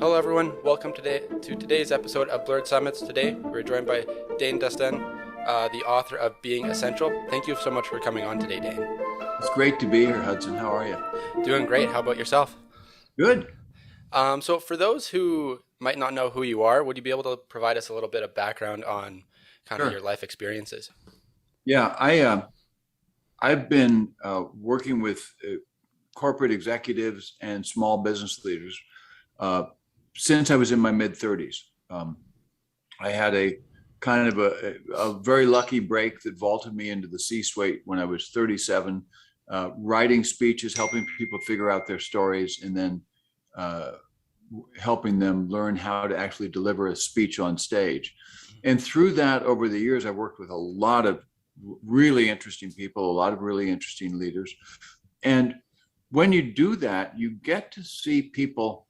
Hello everyone, welcome to today's episode of Blurred Summits. Today we're joined by Dain Duston, the author of Being Essential. Thank you so much for coming on today, Dain. It's great to be here, Hudson. How are you? Doing great. How about yourself? Good. So for those who might not know who you are, would you be able to provide us a little bit of background on kind of Sure. your life experiences? Yeah, I've been working with corporate executives and small business leaders since I was in my mid 30s. I had a kind of a very lucky break that vaulted me into the C-suite when I was 37, writing speeches, helping people figure out their stories, and then helping them learn how to actually deliver a speech on stage. And through that, over the years, I've worked with a lot of really interesting people, a lot of really interesting leaders. And when you do that, you get to see people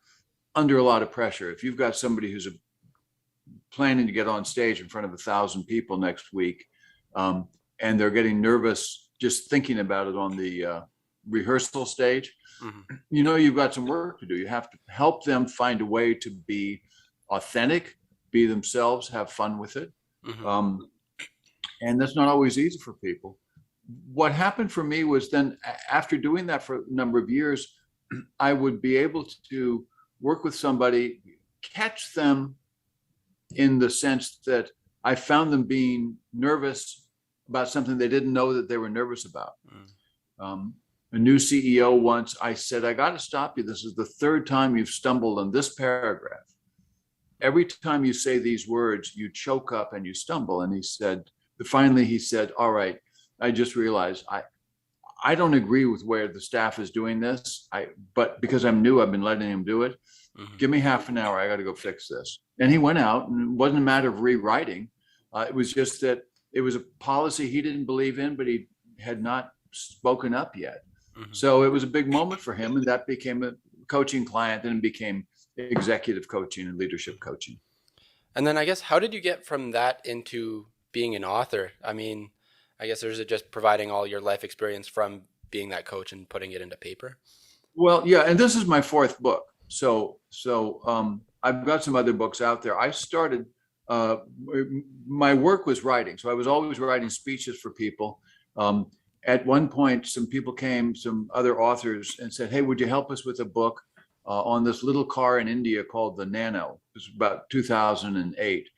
under a lot of pressure. If you've got somebody who's planning to get on stage in front of 1,000 people next week, and they're getting nervous just thinking about it on the rehearsal stage, you know you've got some work to do. You have to help them find a way to be authentic, be themselves, have fun with it. And that's not always easy for people. What happened for me was then, after doing that for a number of years, I would be able to work with somebody, catch them in the sense that I found them being nervous about something they didn't know that they were nervous about. A new CEO once, I said, I got to stop you. This is the third time you've stumbled on this paragraph. Every time you say these words, you choke up and you stumble. And he said, finally, he said, all right, I just realized I don't agree with where the staff is doing this. But because I'm new, I've been letting him do it. Give me half an hour. I got to go fix this. And he went out, and it wasn't a matter of rewriting. It was just that it was a policy he didn't believe in, but he had not spoken up yet. So it was a big moment for him, and that became a coaching client, and it became executive coaching and leadership coaching. And then I guess, how did you get from that into being an author? I mean, I guess, or is it just providing all your life experience from being that coach and putting it into paper? Well, yeah, and this is my fourth book. So I've got some other books out there. I started, my work was writing. So I was always writing speeches for people. At one point, some people came, some other authors, and said, hey, would you help us with a book on this little car in India called the Nano? It was about 2008.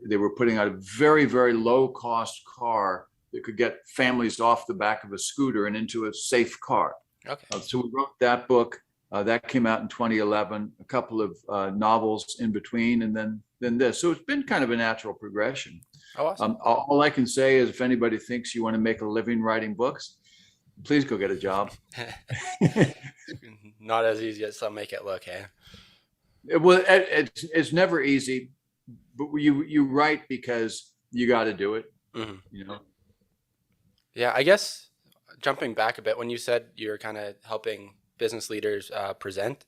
They were putting out a very, very low cost car that could get families off the back of a scooter and into a safe car. Okay. So we wrote that book. That came out in 2011, a couple of novels in between, and then this. So it's been kind of a natural progression. Oh, awesome. All I can say is, if anybody thinks you want to make a living writing books, please go get a job. Not as easy as some make it look, hey? Well, it's never easy, but you write because you got to do it, you know? Yeah, I guess jumping back a bit, when you said you're kind of helping business leaders present,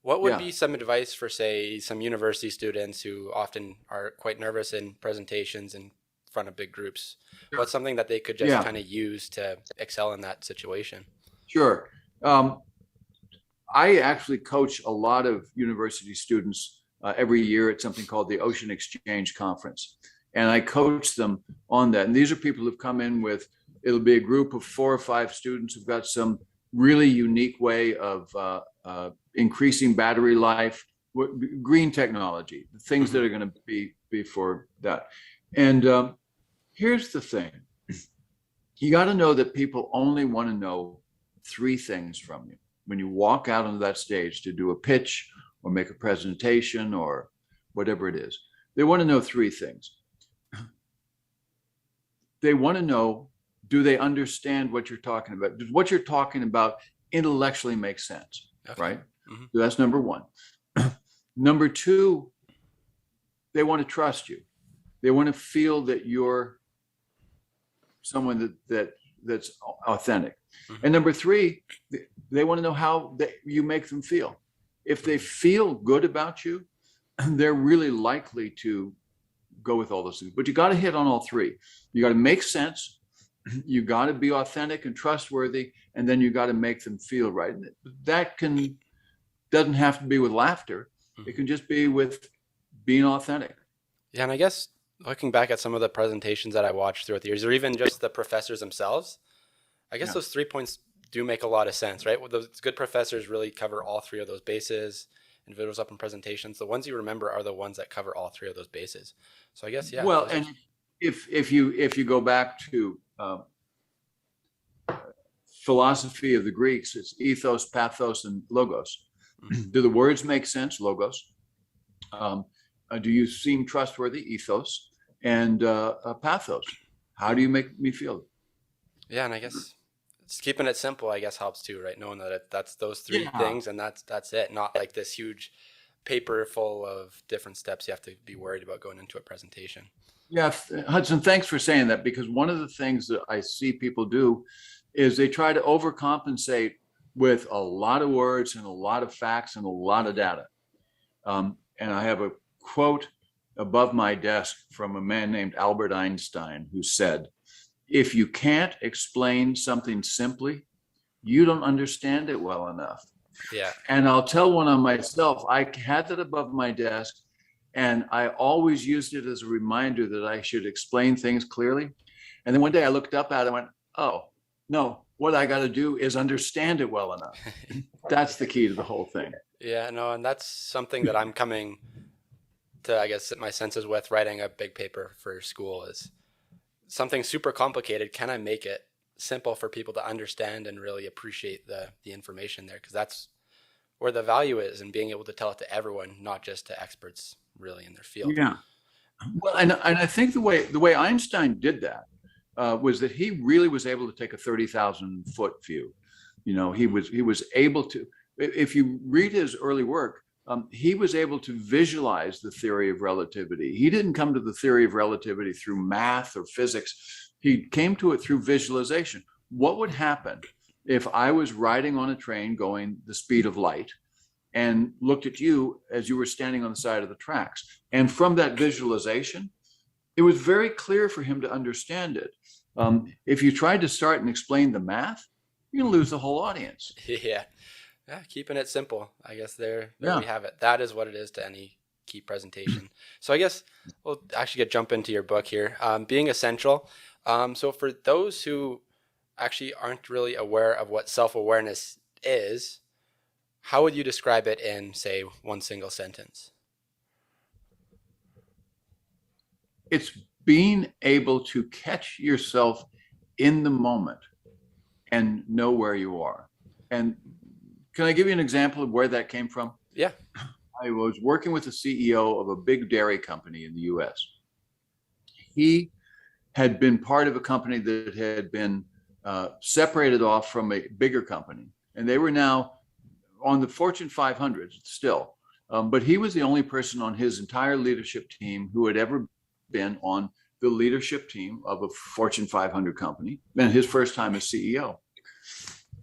what would be some advice for, say, some university students who often are quite nervous in presentations in front of big groups? Sure. What's something that they could just kind of use to excel in that situation? Sure. I actually coach a lot of university students every year at something called the Ocean Exchange Conference. And I coach them on that. And these are people who've come in with, it'll be a group of 4 or 5 students who've got some really unique way of increasing battery life, green technology, the things that are going to be for that. And here's the thing. You got to know that people only want to know 3 things from you. When you walk out onto that stage to do a pitch or make a presentation or whatever it is, they want to know 3 things. They want to know, do they understand what you're talking about? Does what you're talking about intellectually make sense? Okay. Right? So that's number 1. Number 2, they want to trust you. They want to feel that you're someone that's authentic. And number 3, they want to know how you make them feel. If they feel good about you, they're really likely to go with all those things. But you got to hit on all 3. You got to make sense. You got to be authentic and trustworthy, and then you got to make them feel right. That doesn't have to be with laughter. It can just be with being authentic. Yeah, and I guess looking back at some of the presentations that I watched throughout the years, or even just the professors themselves, I guess Yeah. those 3 points do make a lot of sense, right? Well, those good professors really cover all three of those bases. Individuals up in presentations, the ones you remember are the ones that cover all three of those bases. So I guess, yeah, Well, those are, and if you go back to philosophy of the Greeks, it's ethos, pathos, and logos. mhm. Do the words make sense? Logos. Um, do you seem trustworthy? Ethos. And pathos. How do you make me feel? Yeah, and I guess just keeping it simple, I guess, helps too, right? Knowing that that's those three Yeah. things and that's it, not like this huge paper full of different steps you have to be worried about going into a presentation. Yeah, Hudson, thanks for saying that, because one of the things that I see people do is they try to overcompensate with a lot of words and a lot of facts and a lot of data. And I have a quote above my desk from a man named Albert Einstein, who said, if you can't explain something simply, you don't understand it well enough. Yeah. And I'll tell one on myself. I had that above my desk, and I always used it as a reminder that I should explain things clearly. And then one day I looked up at it and went, oh, no, what I got to do is understand it well enough. That's the key to the whole thing. Yeah, no, and that's something that I'm coming to, I guess, my senses with writing a big paper for school is something super complicated. Can I make it simple for people to understand and really appreciate the information there? Because that's where the value is in being able to tell it to everyone, not just to experts really in their field. Yeah. Well, and I think the way Einstein did that was that he really was able to take a 30,000-foot view. You know, he was able to. If you read his early work, he was able to visualize the theory of relativity. He didn't come to the theory of relativity through math or physics. He came to it through visualization. What would happen if I was riding on a train going the speed of light and looked at you as you were standing on the side of the tracks? And from that visualization, it was very clear for him to understand it. If you tried to start and explain the math, you're going to lose the whole audience. Yeah. Yeah, keeping it simple. I guess there Yeah. we have it. That is what it is to any key presentation. So I guess we'll actually jump into your book here. Being essential. So for those who actually aren't really aware of what self-awareness is, how would you describe it in, say, one single sentence? It's being able to catch yourself in the moment and know where you are. And can I give you an example of where that came from? Yeah. I was working with the CEO of a big dairy company in the US. He had been part of a company that had been separated off from a bigger company, and they were now on the Fortune 500 still. But he was the only person on his entire leadership team who had ever been on the leadership team of a Fortune 500 company, and his first time as CEO.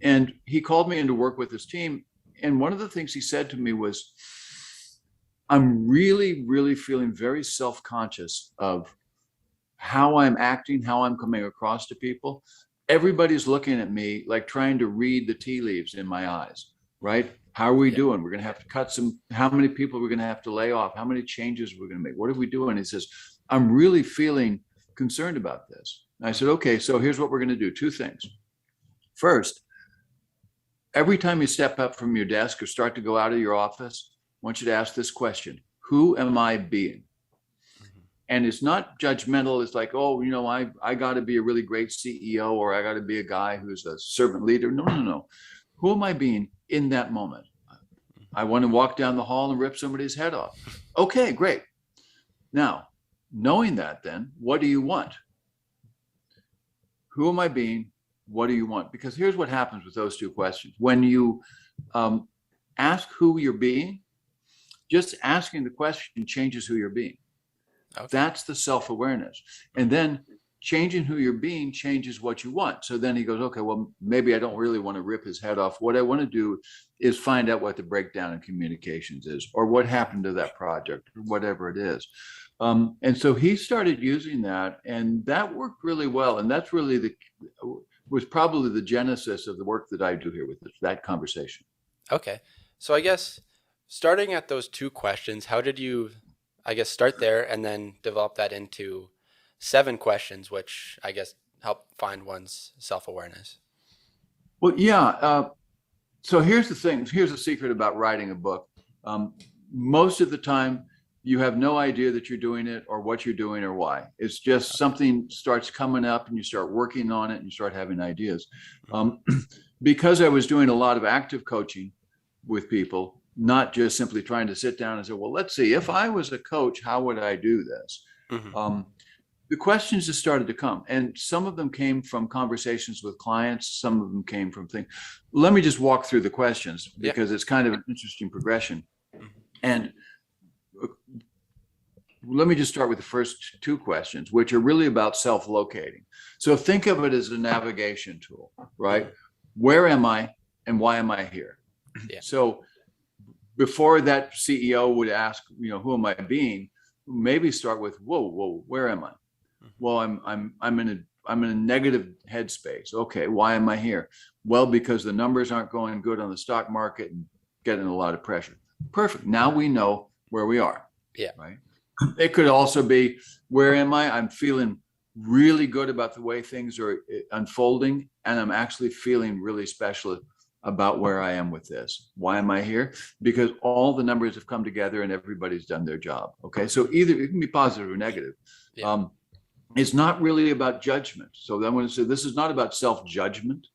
And he called me in to work with his team. And one of the things he said to me was, I'm really, really feeling very self-conscious of how I'm acting, how I'm coming across to people. Everybody's looking at me like trying to read the tea leaves in my eyes, right? How are we doing? We're going to have to cut how many people we're going to have to lay off? How many changes we're going to make? What are we doing? He says, I'm really feeling concerned about this. And I said, okay, so here's what we're going to do. Two things. First, every time you step up from your desk or start to go out of your office, I want you to ask this question: who am I being? Mm-hmm. And it's not judgmental. It's like, oh, you know, I got to be a really great CEO, or I got to be a guy who's a servant leader. No. Who am I being in that moment? I want to walk down the hall and rip somebody's head off. Okay, great. Now, knowing that, then, what do you want? Who am I being? What do you want? Because here's what happens with those two questions. When you ask who you're being, just asking the question changes who you're being. Okay. That's the self-awareness. And then changing who you're being changes what you want. So then he goes, okay, well, maybe I don't really want to rip his head off. What I want to do is find out what the breakdown in communications is, or what happened to that project, or whatever it is. And so he started using that, and that worked really well. And that's really was probably the genesis of the work that I do here with that conversation. Okay. So I guess starting at those two questions, how did you, I guess, start there and then develop that into 7 questions, which I guess help find one's self-awareness? Well, yeah. So here's the thing. Here's the secret about writing a book. Most of the time, you have no idea that you're doing it or what you're doing or why. It's just something starts coming up and you start working on it and you start having ideas. Because I was doing a lot of active coaching with people, not just simply trying to sit down and say, well, let's see, if I was a coach, how would I do this? The questions just started to come. And some of them came from conversations with clients. Some of them came from things. Let me just walk through the questions because it's kind of an interesting progression. And let me just start with the first 2 questions, which are really about self-locating. So think of it as a navigation tool, right? Where am I and why am I here? So before that CEO would ask, who am I being? Maybe start with, whoa, where am I? Well, I'm in a negative headspace. Okay, why am I here? Well, because the numbers aren't going good on the stock market and getting a lot of pressure. Perfect. Now we know where we are. Yeah. Right. It could also be, where am I? I'm feeling really good about the way things are unfolding, and I'm actually feeling really special about where I am with this. Why am I here? Because all the numbers have come together and everybody's done their job. Okay. So either it can be positive or negative. Yeah. It's not really about judgment. So I'm going to say this is not about self-judgment.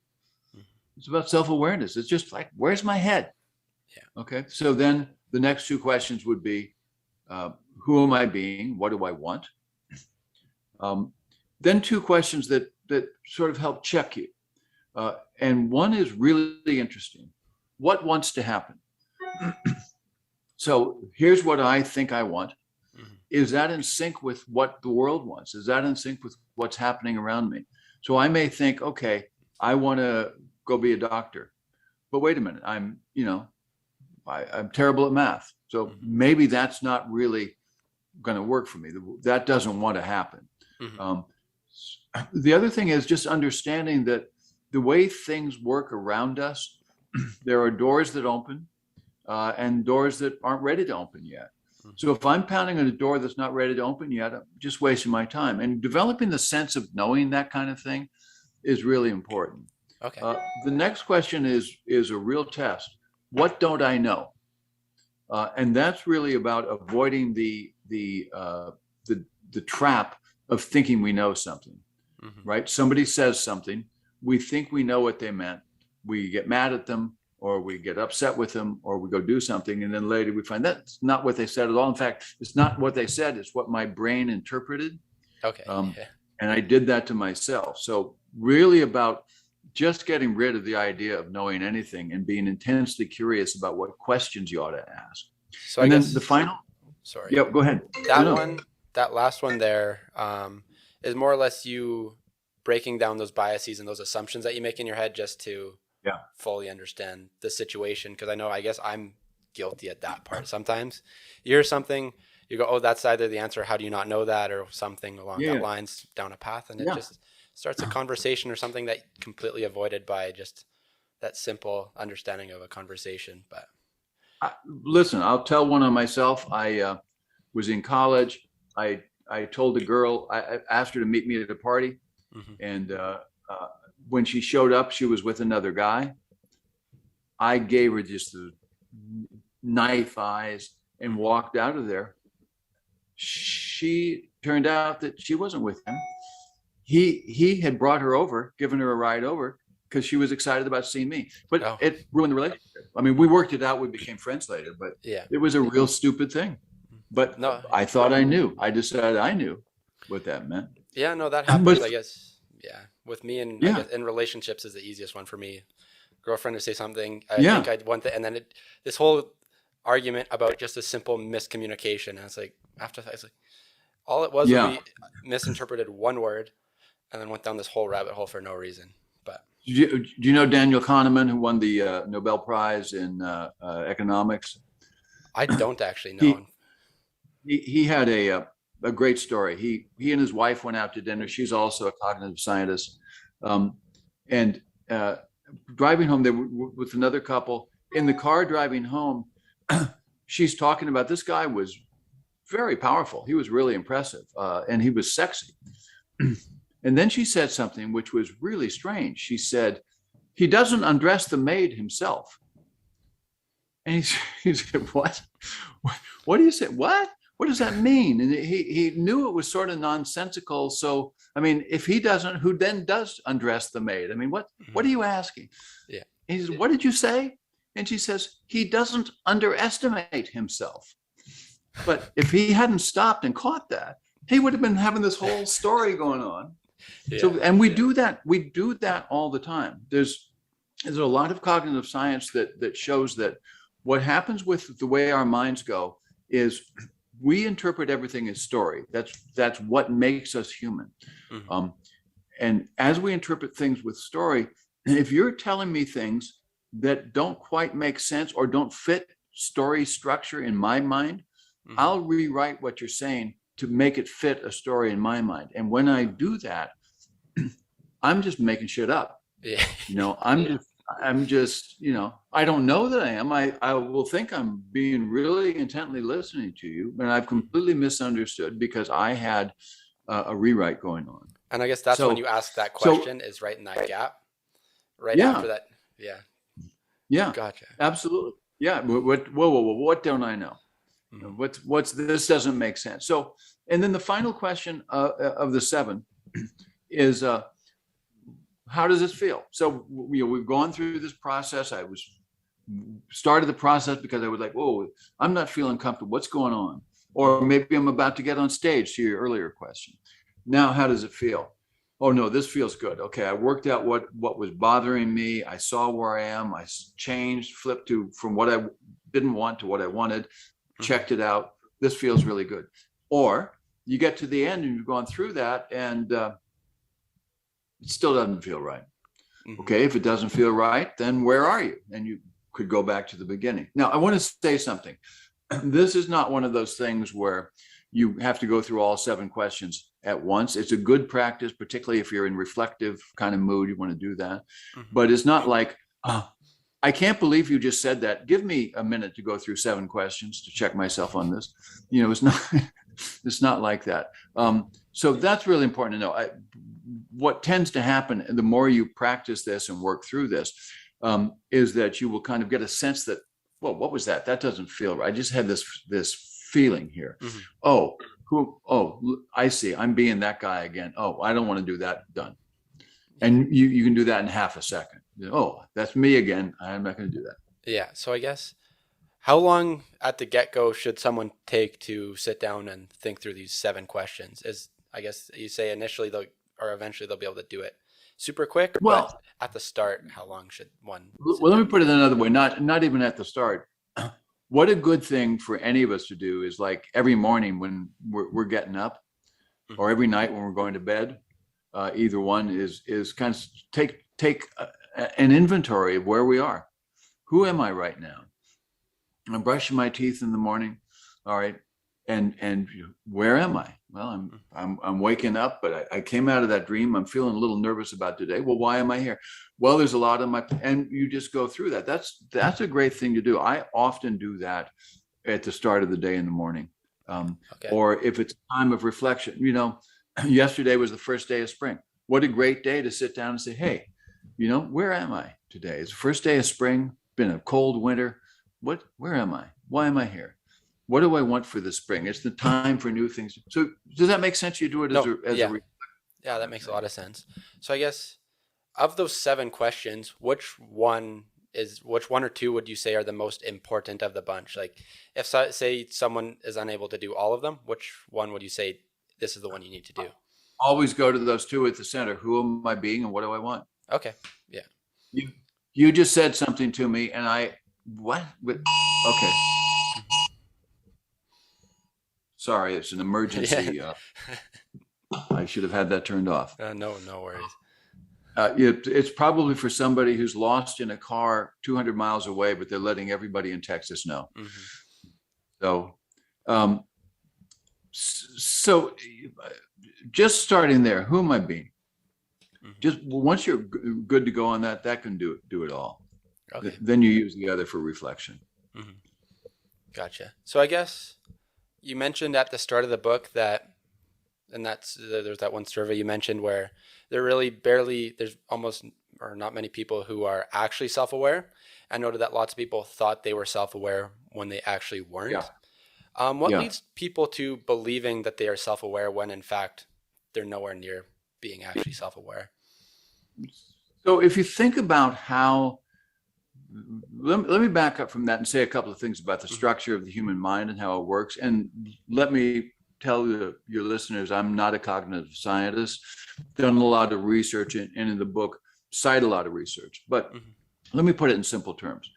It's about self-awareness. It's just like, where's my head? Yeah. Okay. So then the next 2 questions would be, who am I being? What do I want? Then 2 questions that sort of help check you. And one is really interesting. What wants to happen? So here's what I think I want. Is that in sync with what the world wants? Is that in sync with what's happening around me? So I may think, okay, I want to go be a doctor, but wait a minute, I'm terrible at math. So maybe that's not really going to work for me. That doesn't want to happen. The other thing is just understanding that the way things work around us, there are doors that open and doors that aren't ready to open yet. So if I'm pounding on a door that's not ready to open yet, I'm just wasting my time. And developing the sense of knowing that kind of thing is really important. Okay. The next question is a real test. What don't I know? And that's really about avoiding the trap of thinking we know something, right? Somebody says something, we think we know what they meant. We get mad at them, or we get upset with them, or we go do something, and then later we find that's not what they said at all. In fact, it's not what they said, it's what my brain interpreted. Okay. And I did that to myself. So really about just getting rid of the idea of knowing anything and being intensely curious about what questions you ought to ask. So and I then guess, the final. Sorry. Yep, go ahead. That last one there is more or less you breaking down those biases and those assumptions that you make in your head just to fully understand the situation. Because I guess I'm guilty at that part. Sometimes you hear something, you go, oh, that's either the answer. How do you not know that? Or something along that lines down a path. And it just starts a conversation or something that completely avoided by just that simple understanding of a conversation. But listen, I'll tell one on myself. I was in college. I told a girl, I asked her to meet me at a party. And when she showed up, she was with another guy. I gave her just the knife eyes and walked out of there. She turned out that she wasn't with him. He had brought her over, given her a ride over, because she was excited about seeing me. But it ruined the relationship. I mean, we worked it out. We became friends later, but it was a real stupid thing. But no, I thought I knew. I decided I knew what that meant. Yeah, no, that happens, I guess. Yeah, with me and I guess in relationships is the easiest one for me. Girlfriend to say something, I think I'd want that, and then this whole argument about just a simple miscommunication. And it's like after that, it's like all it was we misinterpreted one word, and then went down this whole rabbit hole for no reason. But do you know Daniel Kahneman, who won the Nobel Prize in economics? I don't actually know. He had a great story. He and his wife went out to dinner. She's also a cognitive scientist, and driving home, they were with another couple. In the car driving home, she's talking about this guy was very powerful. He was really impressive, and he was sexy. And then she said something which was really strange. She said, he doesn't undress the maid himself. And he said, what? What do you say? What does that mean? And he knew it was sort of nonsensical. So, I mean, if he doesn't, who then does undress the maid? I mean, what are you asking? Yeah. And he says, what did you say? And she says, he doesn't underestimate himself. But if he hadn't stopped and caught that, he would have been having this whole story going on. Yeah. So, and we do that all the time. There's a lot of cognitive science that shows that what happens with the way our minds go is we interpret everything as story. That's what makes us human. Mm-hmm. And as we interpret things with story, if you're telling me things that don't quite make sense or don't fit story structure in my mind, mm-hmm. I'll rewrite what you're saying to make it fit a story in my mind. And when I do that, I'm just making shit up. Yeah. I'm just, I don't know that I am. I will think I'm being really intently listening to you, but I've completely misunderstood because I had a rewrite going on. And I guess that's when you ask that question, is right in that gap, right after that. Yeah. Yeah. Gotcha. Absolutely. Yeah. What don't I know? Mm-hmm. What's this doesn't make sense. So, and then the final question of the 7 is, how does this feel? So, we've gone through this process. I started the process because I was like, whoa, I'm not feeling comfortable. What's going on? Or maybe I'm about to get on stage, to your earlier question. Now, how does it feel? Oh, no, this feels good. Okay, I worked out what was bothering me. I saw where I am. I changed, flipped from what I didn't want to what I wanted, checked it out. This feels really good. Or you get to the end and you've gone through that and it still doesn't feel right. Mm-hmm. Okay, if it doesn't feel right, then where are you? And you could go back to the beginning. Now, I want to say something. This is not one of those things where you have to go through all 7 questions at once. It's a good practice, particularly if you're in reflective kind of mood, you want to do that. Mm-hmm. But it's not like, I can't believe you just said that. Give me a minute to go through 7 questions to check myself on this. It's not like that. So that's really important to know. What tends to happen, the more you practice this and work through this, is that you will kind of get a sense that, well, what was that? That doesn't feel right. I just had this feeling here. Mm-hmm. I see. I'm being that guy again. Oh, I don't want to do that. Done. And you can do that in half a second. Oh, that's me again. I'm not going to do that. Yeah. So I guess, how long at the get-go should someone take to sit down and think through these 7 questions? I guess you say initially eventually they'll be able to do it super quick. Well, but at the start, how long should one? Well, let me put it another way. Not even at the start. What a good thing for any of us to do is, like, every morning when we're getting up, mm-hmm. or every night when we're going to bed. Either one is kind of take an inventory of where we are. Who am I right now? I'm brushing my teeth in the morning. All right. And where am I? Well, I'm waking up, but I came out of that dream. I'm feeling a little nervous about today. Well, why am I here? Well, there's a lot of and you just go through that. That's a great thing to do. I often do that at the start of the day in the morning. Okay. Or if it's a time of reflection, yesterday was the first day of spring. What a great day to sit down and say, hey, where am I today? It's the first day of spring, been a cold winter. Where am I? Why am I here? What do I want for the spring? It's the time for new things. So does that make sense? You do it yeah, that makes a lot of sense. So I guess of those 7 questions, which one or 2 would you say are the most important of the bunch? Like, if say someone is unable to do all of them, which one would you say this is the one you need to do? Always go to those 2 at the center. Who am I being and what do I want? Okay. Yeah. You just said something to me and what? Okay. Sorry, it's an emergency. Yeah. I should have had that turned off. No worries. It's probably for somebody who's lost in a car 200 miles away, but they're letting everybody in Texas know. Mm-hmm. So just starting there, who am I being? Mm-hmm. Just once you're good to go on that can do it all. Okay. Then you use the other for reflection. Mm-hmm. Gotcha. So I guess you mentioned at the start of the book that, and there's that one survey you mentioned where there's almost or not many people who are actually self-aware. I noted that lots of people thought they were self-aware when they actually Yeah. weren't. What Yeah. leads people to believing that they are self-aware when in fact they're nowhere near being actually self-aware? So if you think about how, let me back up from that and say a couple of things about the Mm-hmm. structure of the human mind and how it works. And let me tell your listeners, I'm not a cognitive scientist, done a lot of research, and in the book, cite a lot of research. But Mm-hmm. let me put it in simple terms.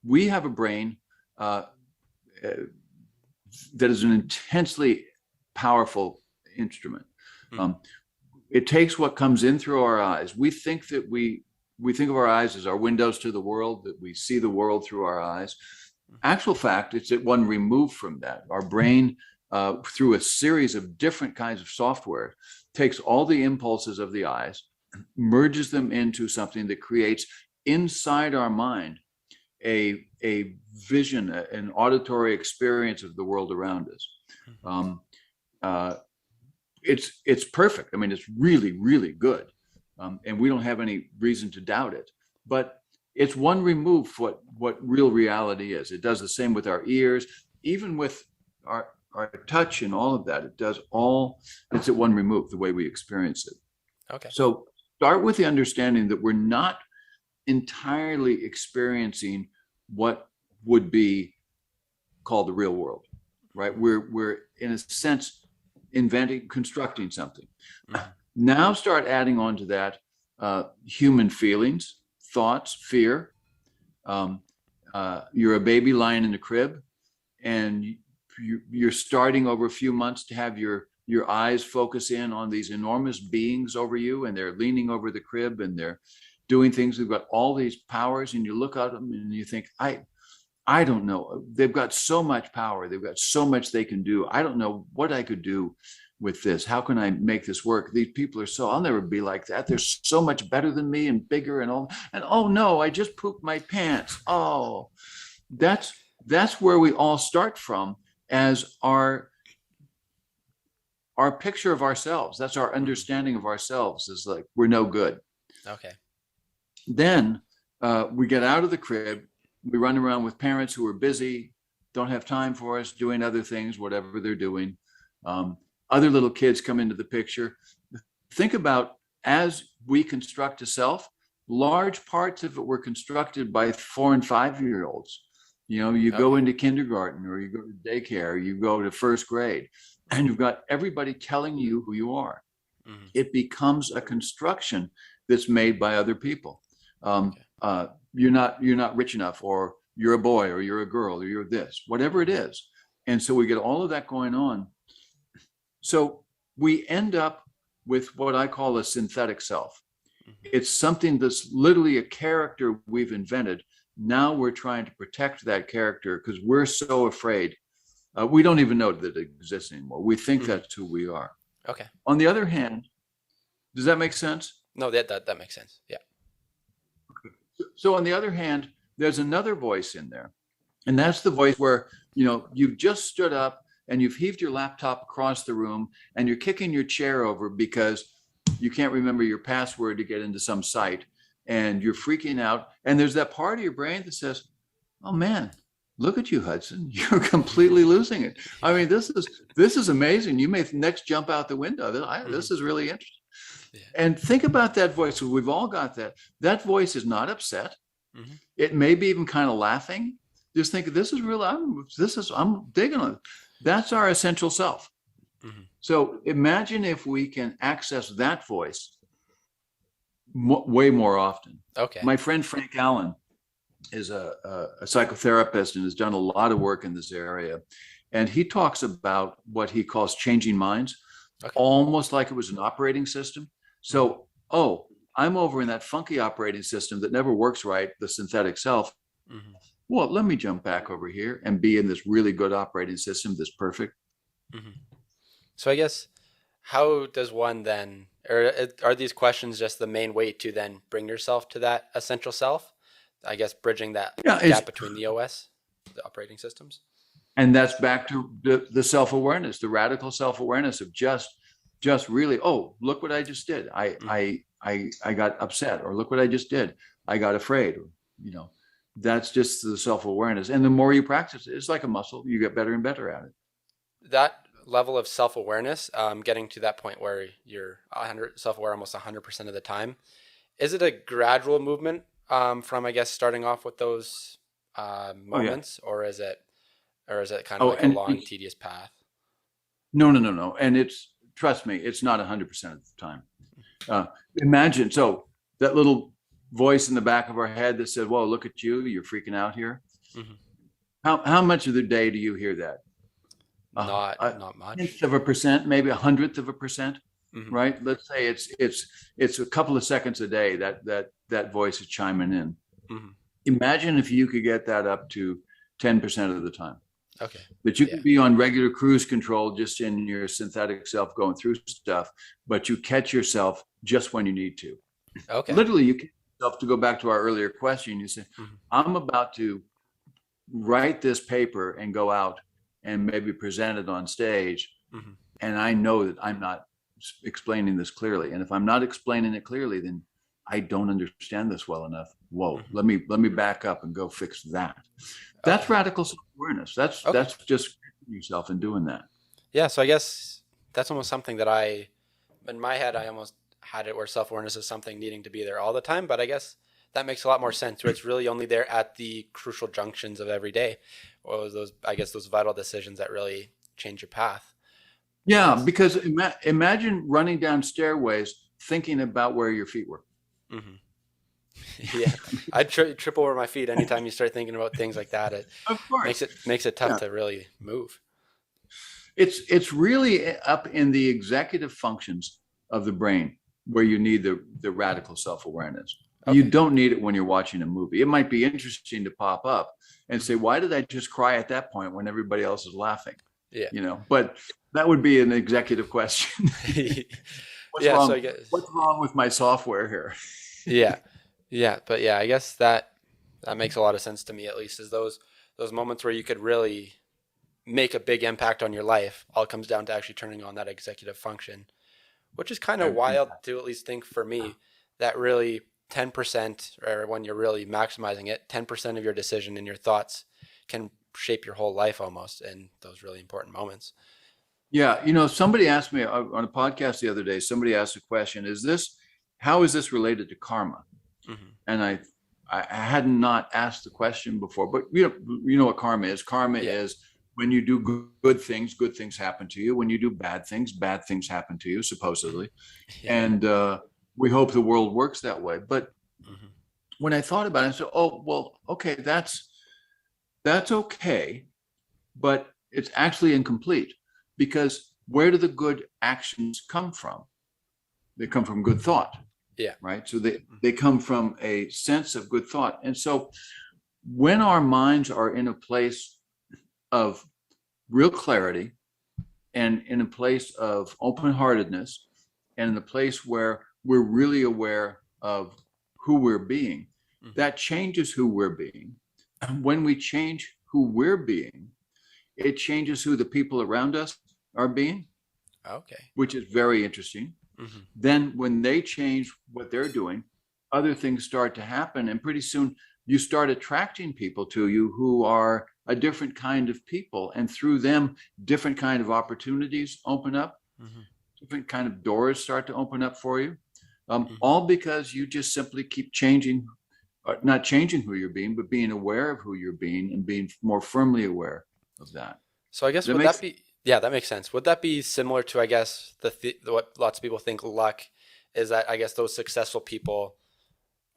We have a brain that is an intensely powerful instrument. Mm-hmm. It takes what comes in through our eyes. We think of our eyes as our windows to the world, that we see the world through our eyes. Actual fact, it's at one removed from that. Our brain, through a series of different kinds of software, takes all the impulses of the eyes, merges them into something that creates inside our mind a vision, an auditory experience of the world around us. Uh, it's perfect. I mean, it's really, really good. And we don't have any reason to doubt it. But it's one remove what real reality is. It does the same with our ears, even with our touch and all of that. It's at one remove, the way we experience it. Okay. So start with the understanding that we're not entirely experiencing what would be called the real world, right? We're in a sense constructing something. Mm-hmm. Now start adding on to that human feelings, thoughts, fear. You're a baby lying in the crib, and you're starting over a few months to have your eyes focus in on these enormous beings over you, and they're leaning over the crib and they're doing things. They've got all these powers, and you look at them and you think, I don't know. They've got so much power. They've got so much they can do. I don't know what I could do with this. How can I make this work? These people I'll never be like that. They're so much better than me and bigger and all. And oh no, I just pooped my pants. Oh, that's where we all start from as our picture of ourselves. That's our understanding of ourselves, is like, we're no good. Okay. Then we get out of the crib. We run around with parents who are busy, don't have time for us, doing other things, whatever they're doing. Other little kids come into the picture. Think about, as we construct a self, large parts of it were constructed by 4 and 5-year-olds. You go into kindergarten, or you go to daycare, you go to first grade, and you've got everybody telling you who you are. Mm-hmm. It becomes a construction that's made by other people. You're not rich enough, or you're a boy, or you're a girl, or you're this, whatever it is. And so we get all of that going on. So we end up with what I call a synthetic self. Mm-hmm. It's something that's literally a character we've invented. Now we're trying to protect that character because we're so afraid. We don't even know that it exists anymore. We think that's who we are. Okay. On the other hand, does that make sense? No, that makes sense. Yeah. So on the other hand, there's another voice in there. And that's the voice where, you've just stood up and you've heaved your laptop across the room and you're kicking your chair over because you can't remember your password to get into some site, and you're freaking out. And there's that part of your brain that says, oh man, look at you, Hudson. You're completely losing it. I mean, this is amazing. You may next jump out the window. This is really interesting. Yeah. And think about that voice. We've all got that. That voice is not upset. Mm-hmm. It may be even kind of laughing. Just think, this is real. I'm digging on it. That's our essential self. Mm-hmm. So imagine if we can access that voice way more often. Okay. My friend Frank Allen is a psychotherapist and has done a lot of work in this area. And he talks about what he calls changing minds, almost like it was an operating system. So, I'm over in that funky operating system that never works right, the synthetic self. Mm-hmm. Well, let me jump back over here and be in this really good operating system that's perfect. Mm-hmm. So I guess, how does one then, or are these questions just the main way to then bring yourself to that essential self? I guess bridging that gap between the OS? the operating systems. And that's back to the self-awareness, the radical self-awareness of just really, oh, look what I just did. I got upset, or look what I just did. I got afraid, or, that's just the self-awareness. And the more you practice it, it's like a muscle. You get better and better at it. That level of self-awareness, getting to that point where you're self-aware almost 100% of the time, is it a gradual movement from, I guess, starting off with those moments, or is it kind of like a long, tedious path? No. And trust me, it's not 100% of the time. Imagine, so that little voice in the back of our head that said, "Whoa, look at you, you're freaking out here." Mm-hmm. How much of the day do you hear that? Not much. 1/10%, maybe 1/100%, mm-hmm. right? Let's say it's a couple of seconds a day that voice is chiming in. Mm-hmm. Imagine if you could get that up to 10% of the time. Okay. That you could be on regular cruise control, just in your synthetic self going through stuff, but you catch yourself just when you need to. Okay. Literally, you catch yourself, to go back to our earlier question. You say, mm-hmm. I'm about to write this paper and go out and maybe present it on stage. Mm-hmm. And I know that I'm not explaining this clearly. And if I'm not explaining it clearly, then I don't understand this well enough. Whoa, mm-hmm. let me back up and go fix that. That's radical self-awareness. That's just yourself and doing that. Yeah. So I guess that's almost something that in my head, I almost had it where self-awareness is something needing to be there all the time. But I guess that makes a lot more sense, where it's really only there at the crucial junctions of every day, or those vital decisions that really change your path. Yeah, because imagine running down stairways thinking about where your feet were. Mm-hmm. Yeah, I'd trip over my feet anytime you start thinking about things like that. It of course makes it tough to really move. It's really up in the executive functions of the brain where you need the radical self-awareness. Okay. You don't need it when you're watching a movie. It might be interesting to pop up and say, why did I just cry at that point when everybody else is laughing? Yeah. But that would be an executive question. What's wrong with my software here? Yeah. But yeah, I guess that makes a lot of sense to me, at least, is those moments where you could really make a big impact on your life. All comes down to actually turning on that executive function, which is kind of wild to at least think for me, that really 10%, or when you're really maximizing it, 10% of your decision and your thoughts can shape your whole life almost in those really important moments. Yeah. Somebody asked me on a podcast the other day, somebody asked a question, how is this related to karma? Mm-hmm. And I had not asked the question before, but you know what karma is. Karma is when you do good things happen to you. When you do bad things happen to you, supposedly. Yeah. And we hope the world works that way. But when I thought about it, I said, oh, well, okay, that's okay, but it's actually incomplete, because where do the good actions come from? They come from good thought. Yeah. Right. So they come from a sense of good thought. And so when our minds are in a place of real clarity, and in a place of open-heartedness, and in a place where we're really aware of who we're being, that changes who we're being. When we change who we're being, it changes who the people around us are being. Okay. Which is very interesting. Mm-hmm. Then when they change what they're doing, other things start to happen. And pretty soon you start attracting people to you who are a different kind of people. And through them, different kind of opportunities open up. Mm-hmm. Different kind of doors start to open up for you. All because you just simply keep changing, not changing who you're being, but being aware of who you're being and being more firmly aware of that. So I guess that makes sense. Would that be similar to, I guess, what lots of people think luck is, that I guess those successful people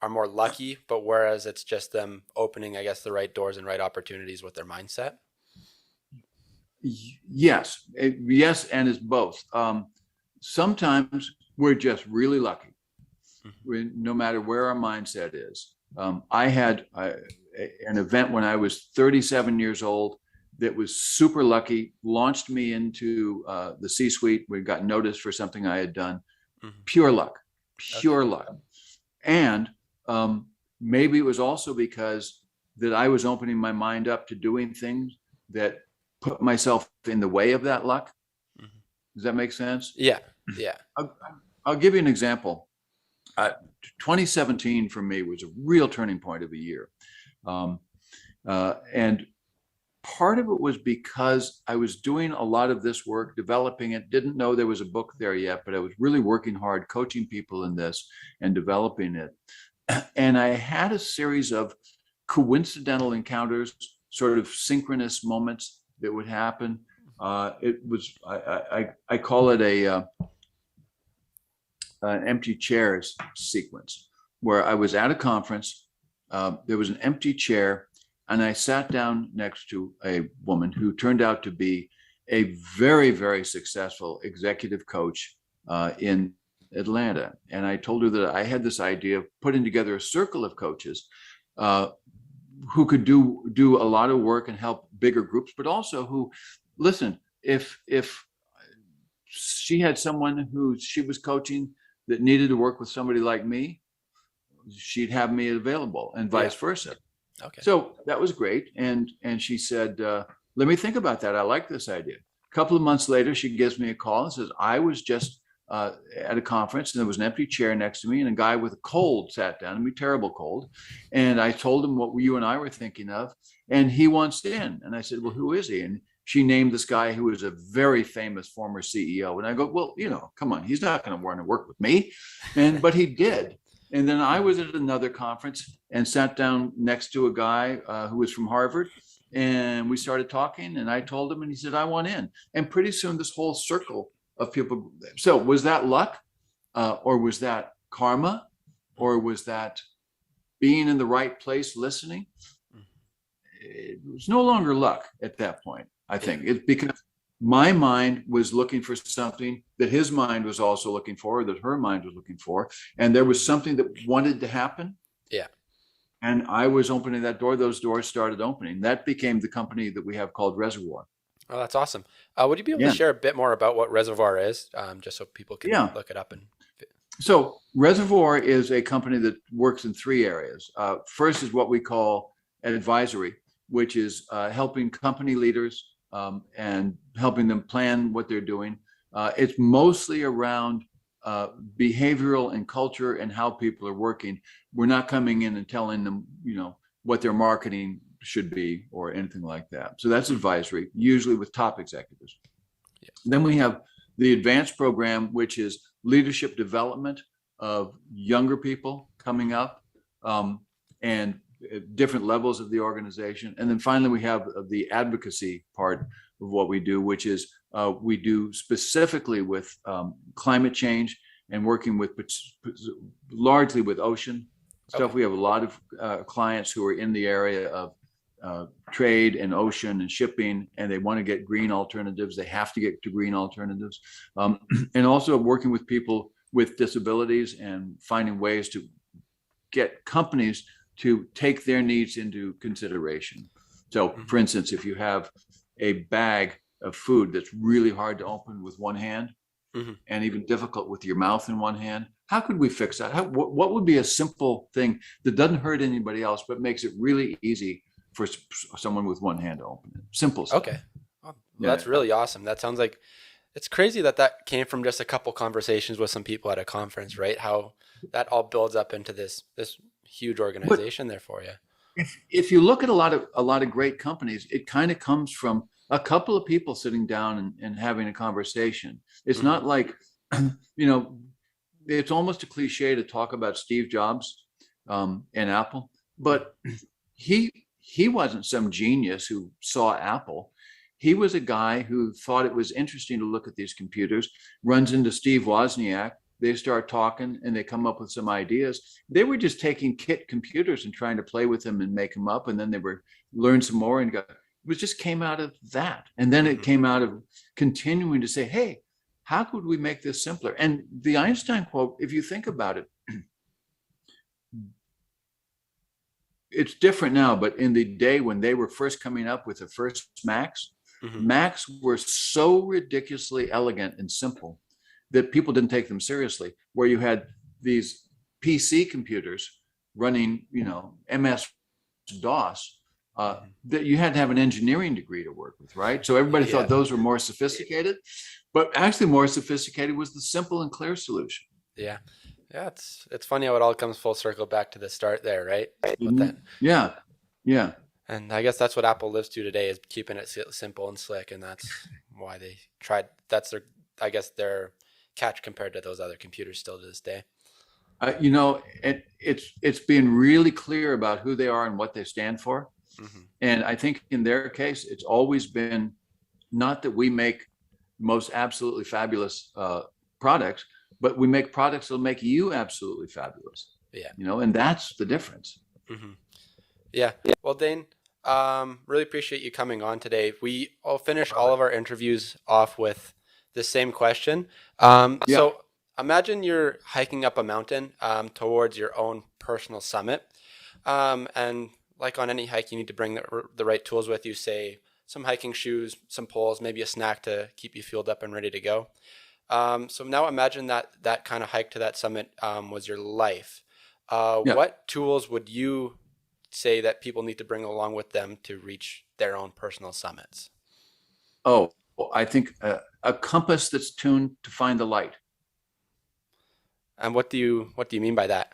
are more lucky, but whereas it's just them opening, I guess, the right doors and right opportunities with their mindset? Yes. Yes, and it's both. Sometimes we're just really lucky, no matter where our mindset is. I had an event when I was 37 years old that was super lucky, launched me into the C-suite. We got noticed for something I had done. Pure luck. And maybe it was also because that I was opening my mind up to doing things that put myself in the way of that luck. Mm-hmm. Does that make sense? Yeah. Yeah. I'll give you an example. 2017 for me was a real turning point of a year. And part of it was because I was doing a lot of this work, developing it, didn't know there was a book there yet, but I was really working hard, coaching people in this and developing it. And I had a series of coincidental encounters, sort of synchronous moments that would happen. It was, I call it an empty chairs sequence, where I was at a conference, there was an empty chair, and I sat down next to a woman who turned out to be a very, very successful executive coach in Atlanta. And I told her that I had this idea of putting together a circle of coaches who could do a lot of work and help bigger groups, but also who, listen, if she had someone who she was coaching that needed to work with somebody like me, she'd have me available, and vice versa. Okay. So that was great. And she said, let me think about that. I like this idea. A couple of months later, she gives me a call and says, I was just at a conference, and there was an empty chair next to me, and a guy with a cold sat down to me, terrible cold. And I told him what you and I were thinking of, and he wants in. And I said, well, who is he? And she named this guy who was a very famous former CEO. And I go, well, come on, he's not going to want to work with me. But he did. And then I was at another conference and sat down next to a guy who was from Harvard. And we started talking, and I told him, and he said, I want in. And pretty soon this whole circle of people. So was that luck, or was that karma, or was that being in the right place, listening? It was no longer luck at that point. I think it's because my mind was looking for something that his mind was also looking for, or that her mind was looking for. And there was something that wanted to happen. Yeah. And I was opening that door. Those doors started opening. That became the company that we have called Reservoir. Oh, that's awesome. Would you be able to share a bit more about what Reservoir is, just so people can look it up? So Reservoir is a company that works in three areas. First is what we call advisory, which is helping company leaders and helping them plan what they're doing. It's mostly around behavioral and culture and how people are working. We're not coming in and telling them, what their marketing should be or anything like that. So that's advisory, usually with top executives. Yeah. Then we have the advanced program, which is leadership development of younger people coming up and different levels of the organization. And then finally, we have the advocacy part of what we do, which is we do specifically with climate change and working with largely with ocean stuff. Okay. We have a lot of clients who are in the area of trade and ocean and shipping, and they want to get green alternatives. They have to get to green alternatives. And also working with people with disabilities and finding ways to get companies to take their needs into consideration. So for instance, if you have a bag of food that's really hard to open with one hand, and even difficult with your mouth in one hand, how could we fix that? What would be a simple thing that doesn't hurt anybody else, but makes it really easy for someone with one hand to open it? Simple stuff. Okay. Well, that's really awesome. That sounds like, it's crazy that came from just a couple conversations with some people at a conference, right? How that all builds up into this huge organization there for you. If you look at a lot of great companies, it kind of comes from a couple of people sitting down and having a conversation. It's not like, it's almost a cliche to talk about Steve Jobs and Apple, but he wasn't some genius who saw Apple. He was a guy who thought it was interesting to look at these computers, runs into Steve Wozniak. They start talking and they come up with some ideas. They were just taking kit computers and trying to play with them and make them up. And then they learn some more and it just came out of that. And then it came out of continuing to say, hey, how could we make this simpler? And the Einstein quote, if you think about it, it's different now, but in the day when they were first coming up with the first Macs, Macs were so ridiculously elegant and simple that people didn't take them seriously, where you had these PC computers running, MS DOS, Mm-hmm. that you had to have an engineering degree to work with, right? So everybody thought those were more sophisticated, but actually more sophisticated was the simple and clear solution. Yeah. Yeah, it's funny how it all comes full circle back to the start there, right? With that. Yeah, yeah. And I guess that's what Apple lives to today, is keeping it simple and slick, and that's why they tried. That's their, I guess, their catch compared to those other computers still to this day. It's being really clear about who they are and what they stand for. Mm-hmm. And I think in their case, it's always been not that we make most absolutely fabulous products, but we make products that'll make you absolutely fabulous. Yeah. And that's the difference. Mm-hmm. Yeah. Well, Dain, really appreciate you coming on today. I'll finish all of our interviews off with the same question. So imagine you're hiking up a mountain towards your own personal summit. And like on any hike, you need to bring the right tools with you, say some hiking shoes, some poles, maybe a snack to keep you fueled up and ready to go. So now imagine that kind of hike to that summit was your life. What tools would you say that people need to bring along with them to reach their own personal summits? Oh, I think a compass that's tuned to find the light. And what do you mean by that?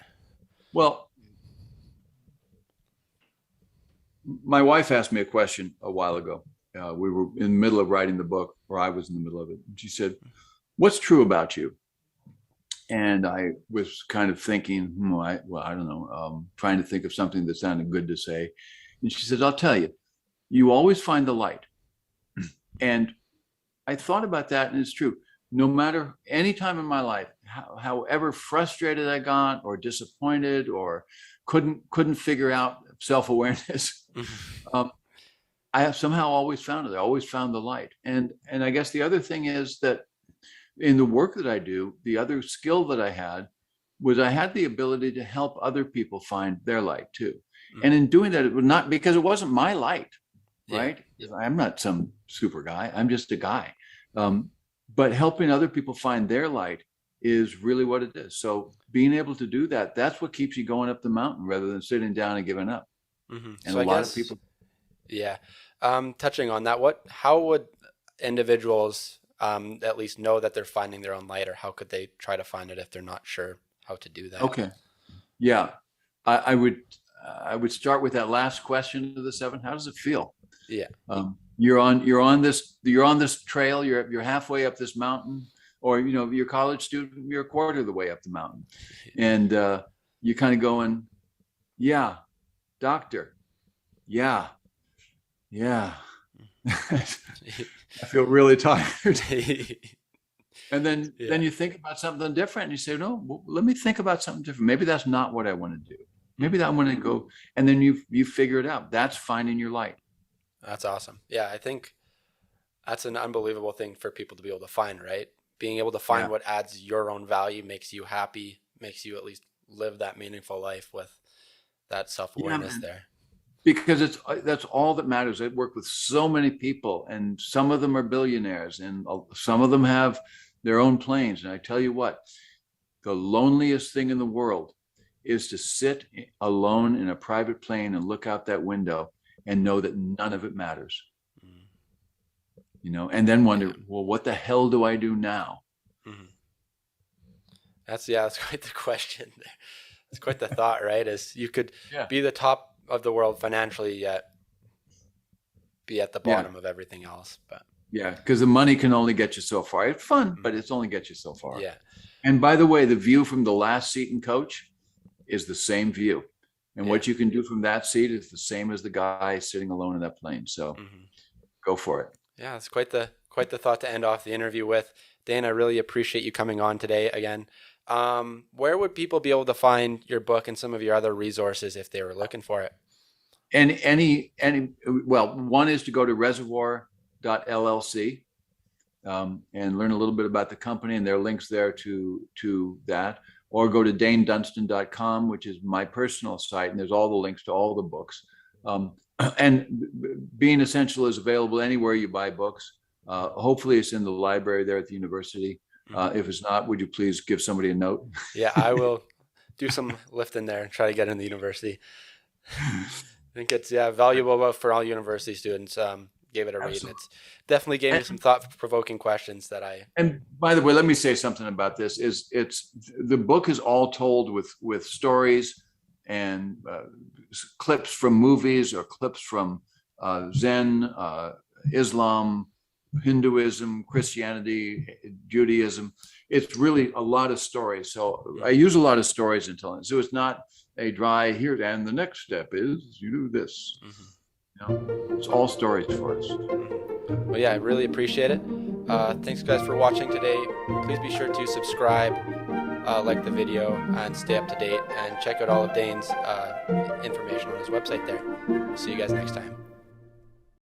Well, my wife asked me a question a while ago. We were in the middle of writing the book, or I was in the middle of it. She said, "What's true about you?" And I was kind of thinking, I don't know, trying to think of something that sounded good to say. And she said, "I'll tell you, you always find the light." And I thought about that, and it's true. No matter any time in my life, however frustrated I got, or disappointed, or couldn't figure out self-awareness, I have somehow always found it. I always found the light. And I guess the other thing is that in the work that I do, the other skill that I had was I had the ability to help other people find their light too. And in doing that, it was not because it wasn't my light, right? I'm not some super guy. I'm just a guy. But helping other people find their light is really what it is. So being able to do that, that's what keeps you going up the mountain rather than sitting down and giving up. Mm-hmm. And so a lot of people. Yeah. Touching on that, how would individuals at least know that they're finding their own light, or how could they try to find it if they're not sure how to do that? Okay. Yeah. I would start with that last question of the 7. How does it feel? Yeah. You're on this trail, you're halfway up this mountain, or you're a college student, you're a quarter of the way up the mountain. And you're kind of going, yeah, doctor. Yeah. I feel really tired. And then you think about something different, and you say, no, well, let me think about something different. Maybe that's not what I want to do. Maybe that I want to go. And then you figure it out. That's finding your light. That's awesome. Yeah, I think that's an unbelievable thing for people to be able to find, right? Being able to find what adds your own value, makes you happy, makes you at least live that meaningful life with that self-awareness there. Because that's all that matters. I work with so many people, and some of them are billionaires, and some of them have their own planes. And I tell you what, the loneliest thing in the world is to sit alone in a private plane and look out that window and know that none of it matters. And then wonder, well, what the hell do I do now? Mm-hmm. That's quite the question. It's quite the thought, right? Is you could be the top of the world financially, yet be at the bottom of everything else. But because the money can only get you so far. It's fun, but it's only get you so far. Yeah. And by the way, the view from the last seat in coach is the same view. And what you can do from that seat is the same as the guy sitting alone in that plane. So go for it. Yeah, it's quite the thought to end off the interview with. Dain, I really appreciate you coming on today again. Where would people be able to find your book and some of your other resources if they were looking for it? One is to go to reservoir.llc and learn a little bit about the company, and there are links there to that. Or go to dainduston.com, which is my personal site, and there's all the links to all the books. And Being Essential is available anywhere you buy books. Hopefully it's in the library there at the university. If it's not, would you please give somebody a note? Yeah, I will do some lifting there and try to get in the university. think it's valuable for all university students. Gave it a read, and it's definitely gave me some thought-provoking questions that I. And by the way, let me say something about this. It's the book is all told with stories and clips from movies or clips from Zen, Islam, Hinduism, Christianity, Judaism. It's really a lot of stories. So I use a lot of stories in telling. So it's not a dry here, and the next step is you do this. It's all stories for us. Well, yeah, I really appreciate it. Thanks, guys, for watching today. Please be sure to subscribe, like the video, and stay up to date, and check out all of Dain's information on his website there. See you guys next time.